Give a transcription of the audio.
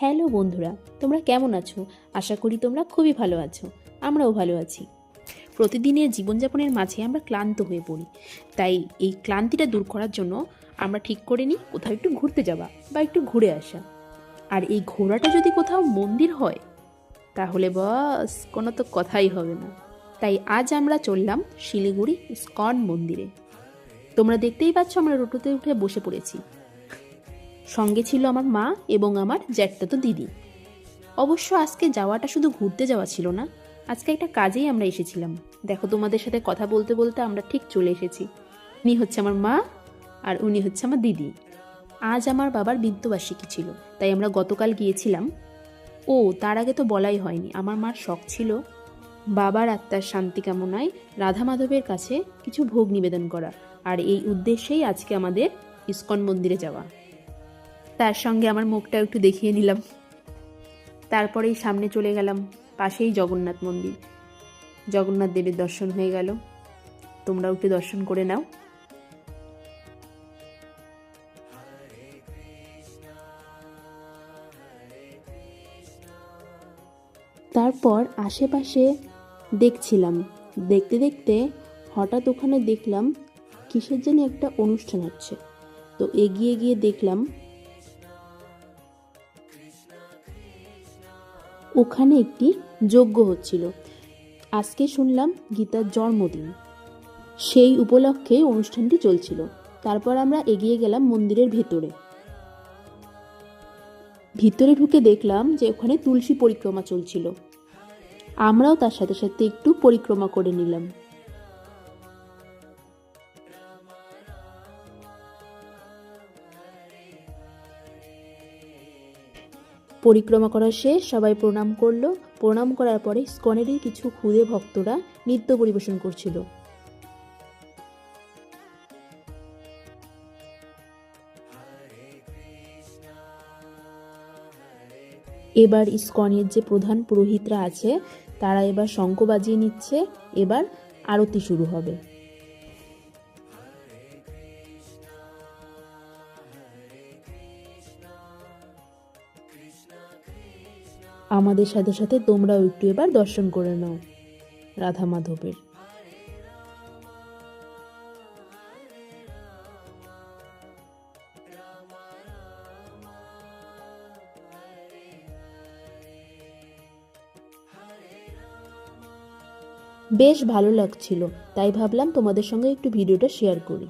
Hello বন্ধুরা, তোমরা কেমন আছো? আশা করি তোমরা খুবই ভালো আছো। আমরাও ভালো আছি। প্রতিদিনের জীবনযাপনের মাঝে আমরা ক্লান্ত হয়ে পড়ি। তাই এই ক্লান্তিটা দূর করার জন্য আমরা ঠিক করে নিই কোথাও একটু ঘুরতে যাওয়া বা একটু ঘুরে আসা। আর এই ঘোরাটা যদি কোথাও মন্দির হয় তাহলে বাস কোনো তো কথাই হবে না। তাই আজ আমরা চললাম শিলিগুড়ি ইস্কন মন্দিরে। তোমরা দেখতেই পাচ্ছ আমরা টোটোতে উঠে বসে পড়েছি। সঙ্গে ছিল আমার মা এবং আমার জ্যাঠাতো দিদি। অবশ্য আজকে যাওয়াটা শুধু ঘুরতে যাওয়া ছিল না, আজকে একটা কাজেই আমরা এসেছিলাম। দেখো, তোমাদের সাথে কথা বলতে বলতে আমরা ঠিক চলে এসেছি। উনি হচ্ছে আমার মা আর উনি হচ্ছে আমার দিদি। আজ আমার বাবার মৃত্যুবার্ষিকী ছিল, তাই আমরা গতকাল গিয়েছিলাম। ও তার আগে তো বলাই হয়নি, আমার মার শখ ছিল বাবার আত্মার শান্তি কামনায় রাধা মাধবের কাছে কিছু ভোগ নিবেদন করা, আর এই উদ্দেশ্যেই আজকে আমাদের ইস্কন মন্দিরে যাওয়া। তার সঙ্গে আমার মুখটা একটু দেখিয়ে নিলাম। তারপরেই সামনে চলে গেলাম, পাশেই জগন্নাথ মন্দির। জগন্নাথ দেবের দর্শন হয়ে গেল, তোমরাও একটু দর্শন করে নাও। তারপর আশেপাশে দেখছিলাম, দেখতে দেখতে হঠাৎ ওখানে দেখলাম কিসের জানি একটা অনুষ্ঠান হচ্ছে। তো এগিয়ে গিয়ে দেখলাম ওখানে একটি যজ্ঞ হচ্ছিল। আজকে শুনলাম গীতার জন্মদিন, সেই উপলক্ষে অনুষ্ঠানটি চলছিল। তারপর আমরা এগিয়ে গেলাম মন্দিরের ভেতরে। ভিতরে ঢুকে দেখলাম যে ওখানে তুলসী পরিক্রমা চলছিল। আমরাও তার সাথে সাথে একটু পরিক্রমা করে নিলাম। পরিক্রমা করা শেষ, সবাই প্রণাম করলো। প্রণাম করার পরে ইস্কনেরই কিছু ক্ষুদে ভক্তরা নৃত্য পরিবেশন করছিল। এবার ইস্কনের যে প্রধান পুরোহিতরা আছে তারা এবার শঙ্খ বাজিয়ে নিচ্ছে। এবার আরতি শুরু হবে। আমাদের সাথে সাথে তোমরাও একটু এবার দর্শন করে নাও রাধা মাধবের। বেশ ভালো লাগছিল, তাই ভাবলাম তোমাদের সঙ্গে একটু ভিডিওটা শেয়ার করি।